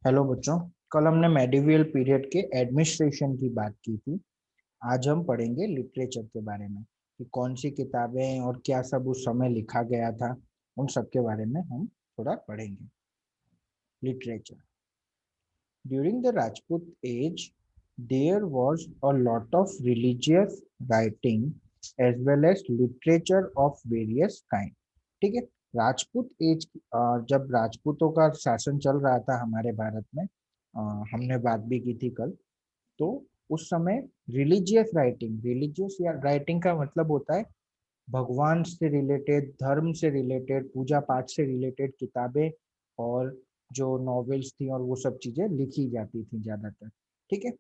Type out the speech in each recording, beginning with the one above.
Hello बच्चों। कल हमने मेडिवियल पीरियड के एडमिनिस्ट्रेशन की बात की थी। आज हम पढ़ेंगे लिटरेचर के बारे में कि कौन सी किताबें और क्या सब उस समय लिखा गया था। उन सब के बारे में हम थोड़ा पढ़ेंगे। Literature during the Rajput age there was a lot of religious writing as well as literature of various kind. ठीक है। राजपूत एज, जब राजपूतों का शासन चल रहा था हमारे भारत में, हमने बात भी की थी कल। तो उस समय रिलीजियस या राइटिंग का मतलब होता है भगवान से रिलेटेड, धर्म से रिलेटेड, पूजा पाठ से रिलेटेड किताबें और जो नॉवेल्स थी और वो सब चीजें लिखी जाती थी ज्यादातर। ठीक है।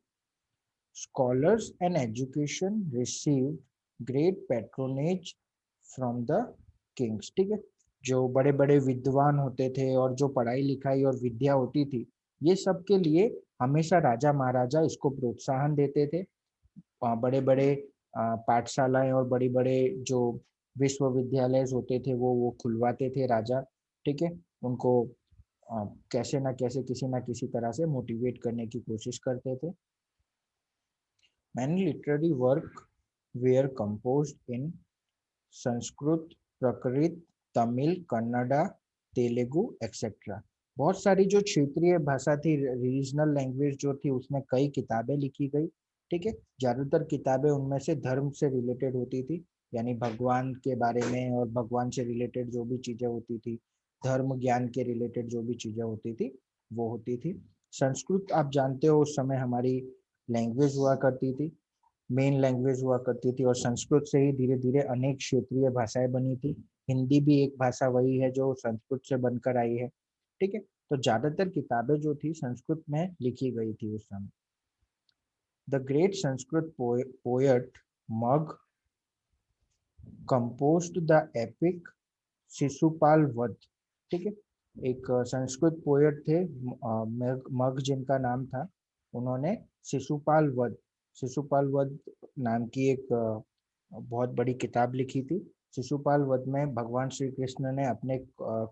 Scholars and education receive great patronage from the Kings. ठीक है। जो बड़े बड़े विद्वान होते थे और जो पढ़ाई लिखाई और विद्या होती थी, ये सब के लिए हमेशा राजा महाराजा इसको प्रोत्साहन देते थे। बड़े बड़े पाठशालाएं और बड़ी बड़े जो विश्वविद्यालय होते थे वो खुलवाते थे राजा। ठीक है। उनको कैसे ना कैसे, किसी ना किसी तरह से मोटिवेट करने की कोशिश करते थे। Many literary work were composed in Sanskrit, प्रकृत, तमिल, कन्नड़ा, तेलुगु एक्सेट्रा। बहुत सारी जो क्षेत्रीय भाषा थी, रीजनल लैंग्वेज जो थी, उसमें कई किताबें लिखी गई। ठीक है। ज्यादातर किताबें उनमें से धर्म से रिलेटेड होती थी, यानी भगवान के बारे में और भगवान से रिलेटेड जो भी चीजें होती थी, धर्म ज्ञान के रिलेटेड जो भी चीजें होती थी वो होती थी। संस्कृत आप जानते हो उस समय हमारी लैंग्वेज हुआ करती थी, मेन लैंग्वेज हुआ करती थी, और संस्कृत से ही धीरे धीरे अनेक क्षेत्रीय भाषाएं बनी थी। हिंदी भी एक भाषा वही है जो संस्कृत से बनकर आई है। ठीक है। तो ज्यादातर किताबें जो थी संस्कृत में लिखी गई थी उस समय। The great Sanskrit poet mug composed the epic Shishupal वध। ठीक है। एक संस्कृत पोएट थे, मग जिनका नाम था, उन्होंने शिशुपाल वध नाम की एक बहुत बड़ी किताब लिखी थी। शिशुपाल वध में भगवान श्री कृष्ण ने अपने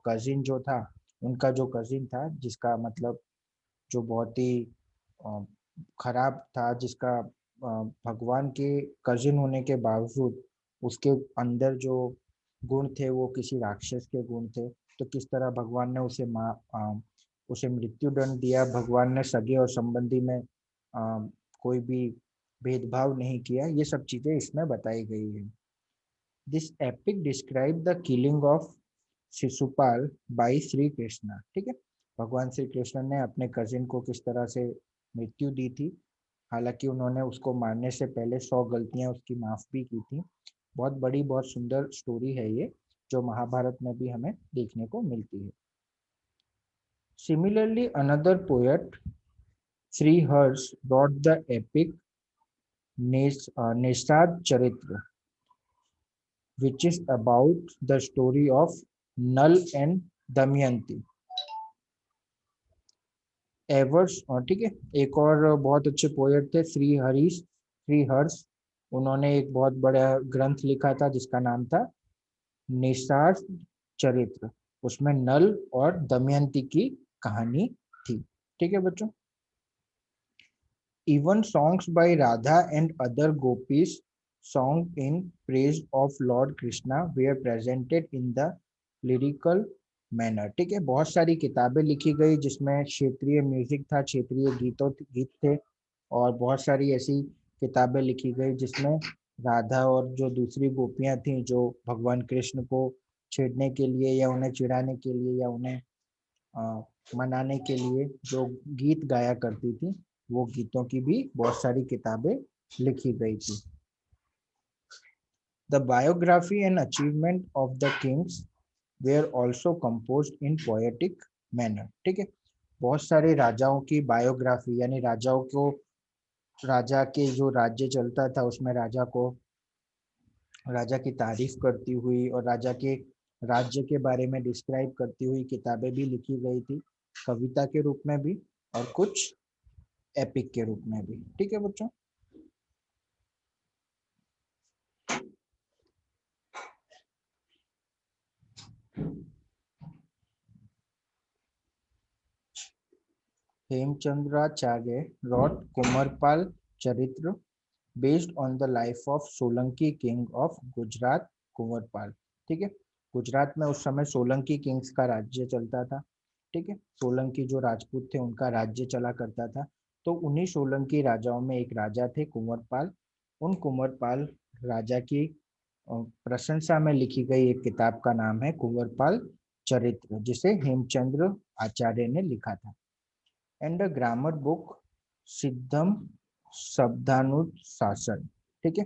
कजिन जो था, उनका जो कजिन था, जिसका मतलब जो बहुत ही अ, खराब था, जिसका भगवान के कजिन होने के बावजूद उसके अंदर जो गुण थे वो किसी राक्षस के गुण थे। तो किस तरह भगवान ने उसे मृत्यु दंड दिया। भगवान ने सगे और संबंधी में कोई भी भेदभाव नहीं किया। ये सब चीजें इसमें बताई गई है। This epic describe the killing of Shishupal by Shri Krishna. ठीक है। भगवान श्री कृष्ण ने अपने कजिन को किस तरह से मृत्यु दी थी, हालांकि उन्होंने उसको मारने से पहले 100 गलतियां उसकी माफ भी की थी। बहुत बड़ी, बहुत सुंदर स्टोरी है ये, जो महाभारत में भी हमें देखने को मिलती है। Similarly another poet Sriharsh wrote the epic Nishad चरित्र, which is about the story of Nal and Damayanti। Averse, और ठीक है, एक और बहुत अच्छे पोएट थे श्रीहर्ष। उन्होंने एक बहुत बड़ा ग्रंथ लिखा था जिसका नाम था निषाद चरित्र। उसमें नल और दमयंती की कहानी थी। ठीक है बच्चों। Even songs by Radha and other gopis, song in praise of Lord Krishna, were presented in the lyrical manner। ठीक है। बहुत सारी किताबें लिखी गई जिसमें क्षेत्रीय म्यूजिक था, क्षेत्रीय गीत थे, और बहुत सारी ऐसी किताबें लिखी गई जिसमें राधा और जो दूसरी गोपियां थी, जो भगवान कृष्ण को छेड़ने के लिए या उन्हें चिढ़ाने के लिए या उन्हें मनाने के लिए जो गीत गाया करती थी, वो गीतों की भी बहुत सारी किताबें लिखी गई थी। The biography and achievement of the kings were also composed in poetic manner. ठीक है। बहुत सारे राजाओं की बायोग्राफी, यानी राजाओं को, राजा के जो राज्य चलता था उसमें राजा की तारीफ करती हुई और राजा के राज्य के बारे में डिस्क्राइब करती हुई किताबें भी लिखी गई थी, कविता के रूप में भी और कुछ एपिक के रूप में भी। ठीक है बच्चों। हेमचंद्राचार्य wrote कुंवरपाल चरित्र based on the life of Solanki king of Gujarat Kunwarpal. ठीक है, गुजरात में उस समय सोलंकी किंग्स का राज्य चलता था। ठीक है, सोलंकी जो राजपूत थे उनका राज्य चला करता था। तो उन्हीं सोलंकी राजाओं में एक राजा थे कुंवरपाल। उन कुंवरपाल राजा की प्रशंसा में लिखी गई एक किताब का नाम है कुंवरपाल चरित्र, जिसे हेमचंद्र आचार्य ने लिखा था। एंड द ग्रामर बुक सिद्धम शब्दानुशासन। ठीक है,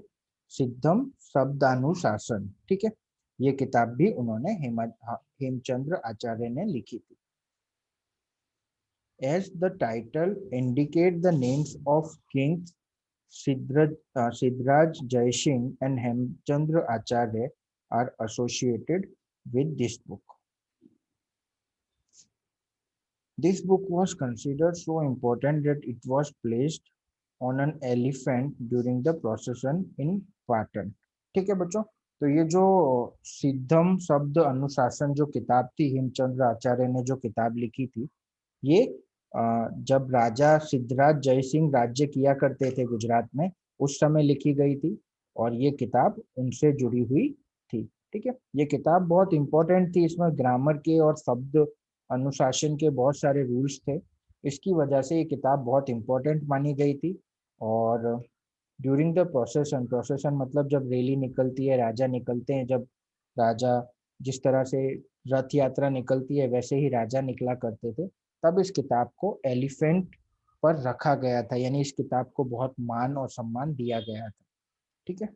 सिद्धम शब्दानुशासन। ठीक है, ये किताब भी उन्होंने हेमचंद्र आचार्य ने लिखी थी। As the title indicate, the names of kings Siddharaj Jaisingh and Hemchandra Acharya are associated with this book. This book was considered so important that it was placed on an elephant during the procession in Patan. ठीक है बच्चों, तो ये जो सिद्धम शब्द अनुशासन जो किताब थी, हेमचंद्र आचार्य ने जो किताब लिखी थी, ये जब राजा सिद्धराज जयसिंह राज्य किया करते थे गुजरात में, उस समय लिखी गई थी और ये किताब उनसे जुड़ी हुई थी। ठीक है, ये किताब बहुत इंपॉर्टेंट थी, इसमें ग्रामर के और शब्द अनुशासन के बहुत सारे रूल्स थे। इसकी वजह से ये किताब बहुत इंपॉर्टेंट मानी गई थी। और ड्यूरिंग द प्रोसेसन, प्रोसेसन मतलब जब रैली निकलती है, राजा निकलते हैं, जब राजा जिस तरह से रथ यात्रा निकलती है वैसे ही राजा निकला करते थे, तब इस किताब को एलिफेंट पर रखा गया था, यानी इस किताब को बहुत मान और सम्मान दिया गया था। ठीक है,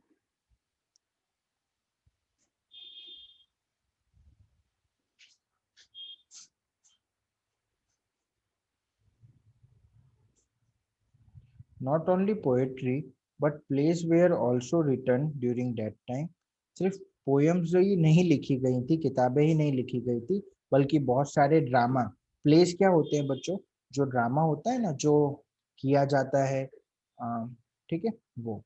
not only poetry but plays were also written during that time. सिर्फ पोएम्स ही नहीं लिखी गई थी, किताबें ही नहीं लिखी गई थी, बल्कि बहुत सारे ड्रामा। प्लेस क्या होते हैं बच्चों? जो ड्रामा होता है ना, जो किया जाता है, ठीक है, वो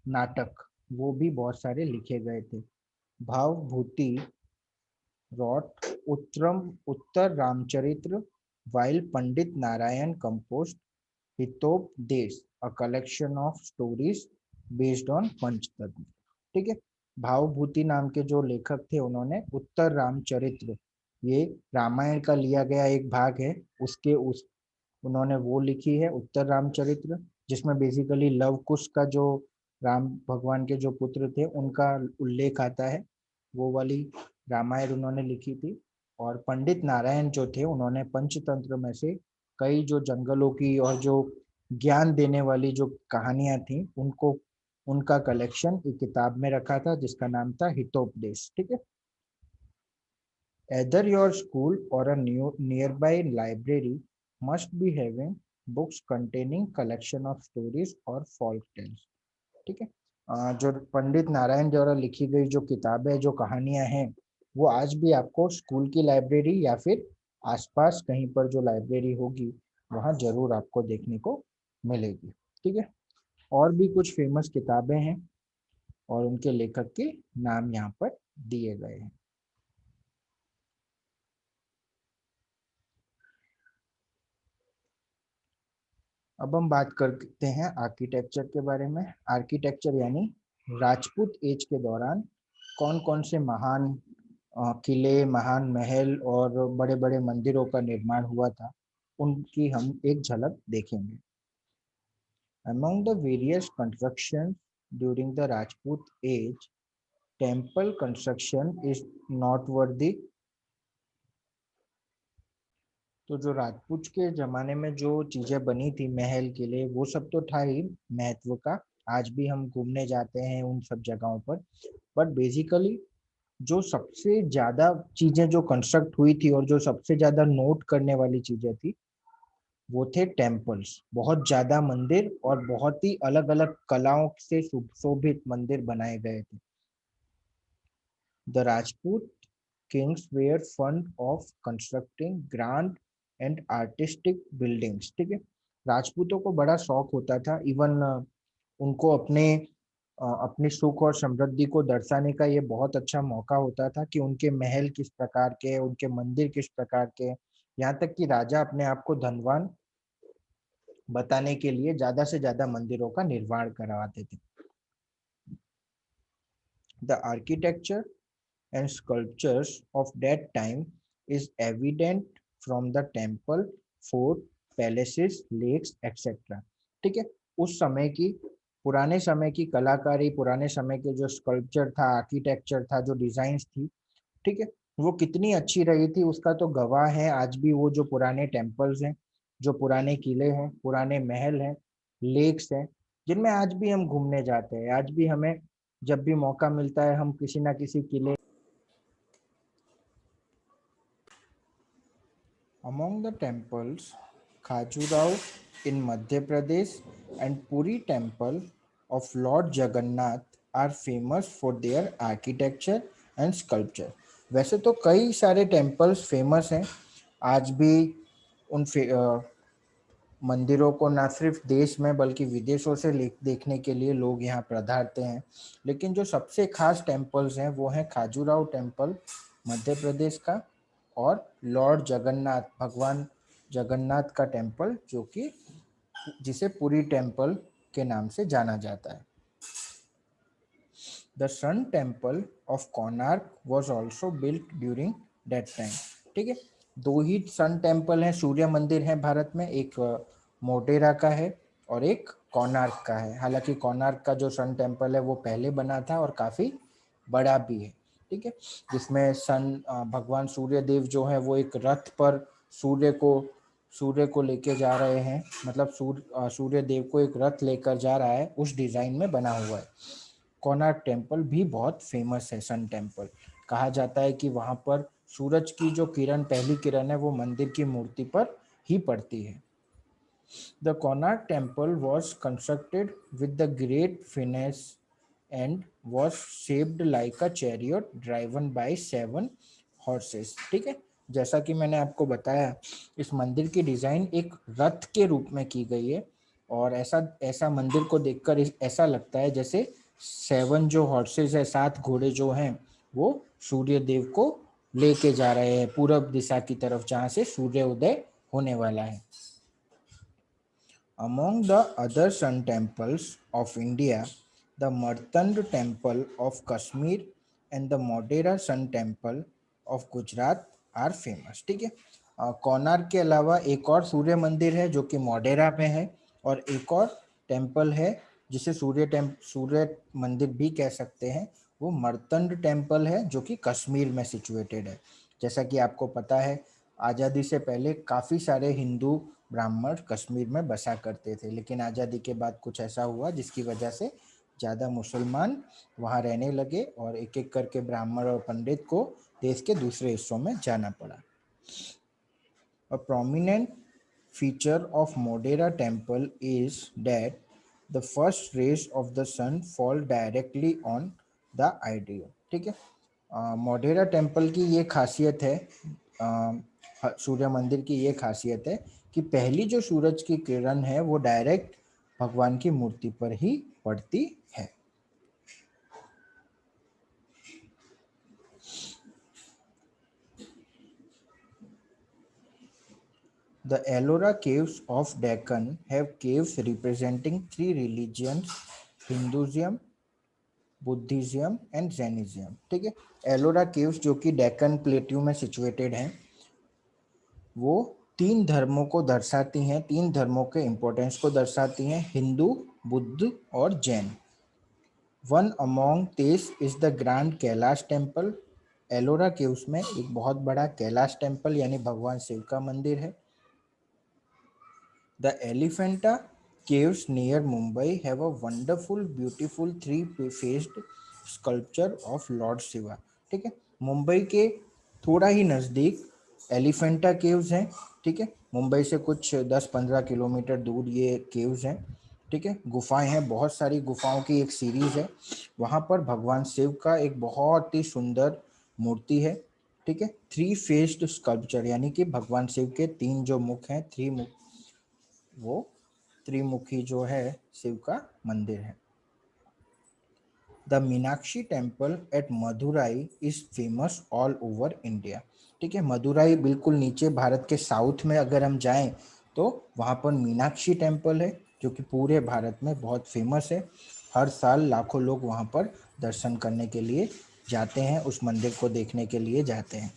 नाटक, वो भी बहुत सारे लिखे गए थे। Bhavabhuti wrote Uttar Ramcharitra, while Pandit Narayan composed Hitopadesha, a collection of stories based on Panchatantra. ठीक है, भावभूति नाम के जो लेखक थे, उन्होंने उत्तर रामचरित्र, ये रामायण का लिया गया एक भाग है, उसके उस उन्होंने वो लिखी है उत्तर रामचरित्र, जिसमें बेसिकली लव कुश का जो राम भगवान के जो पुत्र थे उनका उल्लेख आता है, वो वाली रामायण उन्होंने लिखी थी। और पंडित नारायण जो थे, उन्होंने पंचतंत्र में से कई जो जंगलों की और जो ज्ञान देने वाली जो कहानियां थी, उनको उनका कलेक्शन एक किताब में रखा था, जिसका नाम था हितोपदेश। ठीक है, either your school or a nearby library must be having books containing collection of stories or folk tales। ठीक है, जो पंडित नारायण द्वारा लिखी गई जो किताबें, जो कहानियां हैं, वो आज भी आपको स्कूल की लाइब्रेरी या फिर आसपास कहीं पर जो लाइब्रेरी होगी, वहाँ जरूर आपको देखने को मिलेगी। ठीक है, और भी कुछ फेमस किताबें हैं और उनके लेखक के नाम यहाँ पर दिए गए हैं। अब हम बात करते हैं आर्किटेक्चर के बारे में। आर्किटेक्चर यानी राजपूत एज के दौरान कौन कौन से महान किले, महान महल और बड़े बड़े मंदिरों का निर्माण हुआ था, उनकी हम एक झलक देखेंगे। Among the various constructions during the Rajput age, temple construction is noteworthy। तो जो राजपूत के जमाने में जो चीजें बनी थी, महल किले, वो सब तो था ही महत्व का, आज भी हम घूमने जाते हैं उन सब जगहों पर। बट बेसिकली जो सबसे ज्यादा चीजें जो कंस्ट्रक्ट हुई थी और जो सबसे ज्यादा नोट करने वाली चीजें थी, वो थे टेम्पल्स। बहुत ज्यादा मंदिर और बहुत ही अलग अलग कलाओं से सुशोभित मंदिर बनाए गए थे। The Rajput kings were fond of constructing grand and artistic buildings। ठीक है, राजपूतों को बड़ा शौक होता था, इवन उनको अपनी सुख और समृद्धि को दर्शाने का ये बहुत अच्छा मौका होता था कि उनके महल किस प्रकार के, उनके मंदिर किस प्रकार के, यहाँ तक कि राजा अपने आप को धनवान बताने के लिए ज्यादा से ज्यादा मंदिरों का निर्माण करवाते थे। The architecture and sculptures of that time is evident from the temple, fort, palaces, lakes, etc. ठीक है, उस समय की, पुराने समय की कलाकारी, पुराने समय के जो स्कल्पचर था, आर्किटेक्चर था, जो डिजाइन्स थी, ठीक है, वो कितनी अच्छी रही थी उसका तो गवाह है आज भी वो जो पुराने टेम्पल्स हैं, जो पुराने किले हैं, पुराने महल हैं, लेक्स हैं, जिनमें आज भी हम घूमने जाते हैं। आज भी हमें जब भी मौका मिलता है हम किसी ना किसी किले। Among the temples, Khajuraho in Madhya Pradesh and Puri temple of Lord Jagannath are famous for their architecture and sculpture. वैसे तो कई सारे टेम्पल्स फेमस हैं आज भी। उन मंदिरों को ना सिर्फ देश में बल्कि विदेशों से देखने के लिए लोग यहाँ पधारते हैं। लेकिन जो सबसे खास टेम्पल्स हैं वो हैं खाजूराहो टेम्पल मध्य प्रदेश का, और लॉर्ड जगन्नाथ, भगवान जगन्नाथ का टेम्पल, जो कि जिसे पुरी टेम्पल के नाम से जाना जाता है। The sun temple of Konark was also built during that time. ठीक है, दो ही सन टेम्पल हैं, सूर्य मंदिर है भारत में, एक मोटेरा का है और एक कोणार्क का है। हालांकि कोणार्क का जो सन टेम्पल है वो पहले बना था और काफी बड़ा भी है। ठीक है, जिसमें भगवान सूर्य देव जो है वो एक रथ पर सूर्य को लेके जा रहे हैं, मतलब सूर्य देव को एक रथ लेकर जा रहा है, उस डिजाइन में बना हुआ है। कोणार्क टेम्पल भी बहुत फेमस है। सन टेम्पल कहा जाता है कि वहां पर सूरज की जो किरण, पहली किरण है, वो मंदिर की मूर्ति पर ही पड़ती है। The Konark temple was constructed with the great finesse and was shaped like a chariot driven by 7 horses। ठीक है, जैसा कि मैंने आपको बताया, इस मंदिर की डिजाइन एक रथ के रूप में की गई है, और ऐसा ऐसा मंदिर को देखकर ऐसा लगता है जैसे 7 जो हॉर्सेस है, 7 घोड़े जो हैं, वो सूर्य देव को लेके जा रहे हैं पूरब दिशा की तरफ, जहां से सूर्य उदय होने वाला है। Among the other sun temples of India, the Martand temple of Kashmir and the Modera Sun temple of Gujarat are famous। ठीक है, कोणार्क के अलावा एक और सूर्य मंदिर है जो कि मोडेरा में है, और एक और टेम्पल है जिसे सूर्य मंदिर भी कह सकते हैं, वो मर्तंड टेम्पल है जो कि कश्मीर में सिचुएटेड है। जैसा कि आपको पता है, आज़ादी से पहले काफ़ी सारे हिंदू ब्राह्मण कश्मीर में बसा करते थे, लेकिन आज़ादी के बाद कुछ ऐसा हुआ जिसकी वजह से ज़्यादा मुसलमान वहाँ रहने लगे, और एक एक करके ब्राह्मण और पंडित को देश के दूसरे हिस्सों में जाना पड़ा। A prominent feature of Modera temple is that the first rays of the sun fall directly on the idol। ठीक है, मोढेरा टेम्पल की ये खासियत है, सूर्य मंदिर की ये खासियत है कि पहली जो सूरज की किरण है वो डायरेक्ट भगवान की मूर्ति पर ही पड़ती है। The Ellora caves of Deccan have caves representing 3 religions: Hinduism, Buddhism and Jainism. ठीक है, एलोरा केव्स जो कि डेक्कन प्लेट्यू में सिचुएटेड हैं, वो 3 धर्मों को दर्शाती हैं, 3 धर्मों के इम्पोर्टेंस को दर्शाती हैं: हिंदू, बुद्ध और Jain. One among this is the grand Kailash temple. Ellora caves में एक बहुत बड़ा कैलाश टेम्पल यानी भगवान शिव का मंदिर है। The Elephanta caves near Mumbai have a wonderful, beautiful three-faced sculpture of Lord Shiva। ठीक है, मुंबई के थोड़ा ही नज़दीक एलिफेंटा केव्स हैं। ठीक है, मुंबई से कुछ 10-15 किलोमीटर दूर ये केव्स हैं। ठीक है, गुफाएं हैं, बहुत सारी गुफाओं की एक सीरीज है। वहाँ पर भगवान शिव का एक बहुत ही सुंदर मूर्ति है। ठीक है, 3 फेस्ड स्कल्पचर यानी कि भगवान शिव के 3 जो मुख हैं, 3 मुख, वो त्रिमुखी जो है शिव का मंदिर है। The Meenakshi temple at Madurai is famous all over India. ठीक है, मदुराई बिल्कुल नीचे भारत के साउथ में अगर हम जाएं तो वहाँ पर मीनाक्षी टेम्पल है जो कि पूरे भारत में बहुत फेमस है। हर साल लाखों लोग वहाँ पर दर्शन करने के लिए जाते हैं, उस मंदिर को देखने के लिए जाते हैं।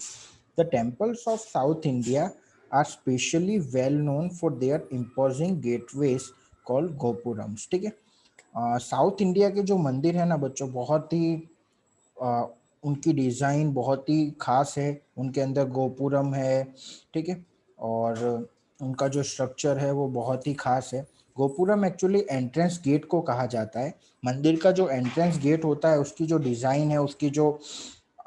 The temples of south India are specially well known for their imposing gateways called gopurams. ठीक है, साउथ इंडिया के जो मंदिर है ना बच्चों, बहुत ही अ, उनकी डिज़ाइन बहुत ही खास है। उनके अंदर गोपुरम है, ठीक है, और उनका जो स्ट्रक्चर है वो बहुत ही खास है। गोपुरम एक्चुअली एंट्रेंस गेट को कहा जाता है। मंदिर का जो एंट्रेंस गेट होता है उसकी जो डिज़ाइन है, उसकी जो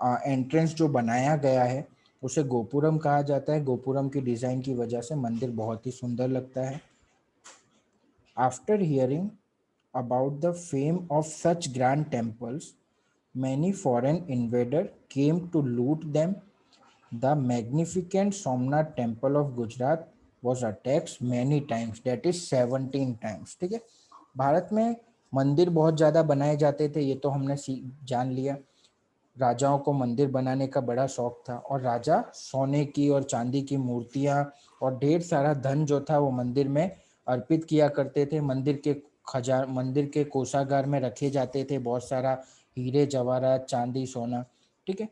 एंट्रेंस जो बनाया गया है उसे गोपुरम कहा जाता है। गोपुरम की डिज़ाइन की वजह से मंदिर बहुत ही सुंदर लगता है। After hearing about the fame of such grand temples, many foreign invaders came to loot them. The magnificent Somnath temple of Gujarat was attacked many times, that is 17 times। ठीक है, भारत में मंदिर बहुत ज़्यादा बनाए जाते थे, ये तो हमने जान लिया। राजाओं को मंदिर बनाने का बड़ा शौक था और राजा सोने की और चांदी की मूर्तियां और ढेर सारा धन जो था वो मंदिर में अर्पित किया करते थे। मंदिर के कोषागार में रखे जाते थे बहुत सारा हीरे जवाहरात चांदी सोना। ठीक है,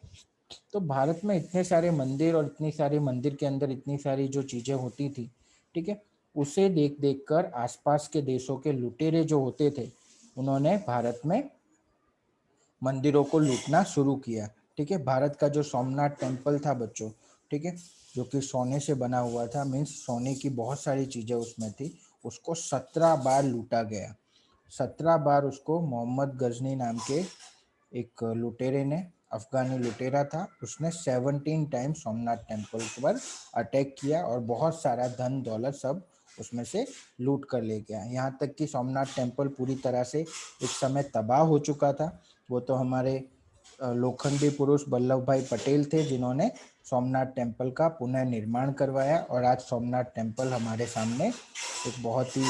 तो भारत में इतने सारे मंदिर और इतनी सारे मंदिर के अंदर इतनी सारी जो चीज़ें होती थी, ठीक है, उसे देख देख कर आसपास के देशों के लुटेरे जो होते थे उन्होंने भारत में मंदिरों को लूटना शुरू किया। ठीक है, भारत का जो सोमनाथ टेम्पल था बच्चों, ठीक है, जो कि सोने से बना हुआ था, मीन्स सोने की बहुत सारी चीज़ें उसमें थी, उसको 17 बार लूटा गया। 17 बार उसको मोहम्मद गजनी नाम के एक लुटेरे ने, अफगानी लुटेरा था, उसने 17 टाइम सोमनाथ टेम्पल पर अटैक किया और बहुत सारा धन दौलत सब उसमें से लूट कर ले गया। यहाँ तक कि सोमनाथ टेम्पल पूरी तरह से एक समय तबाह हो चुका था। वो तो हमारे लोखंडी पुरुष वल्लभ भाई पटेल थे जिन्होंने सोमनाथ टेम्पल का पुनः निर्माण करवाया और आज सोमनाथ टेम्पल हमारे सामने एक बहुत ही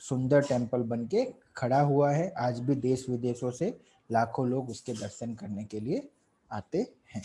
सुंदर टेम्पल बन के खड़ा हुआ है। आज भी देश विदेशों से लाखों लोग उसके दर्शन करने के लिए आते हैं।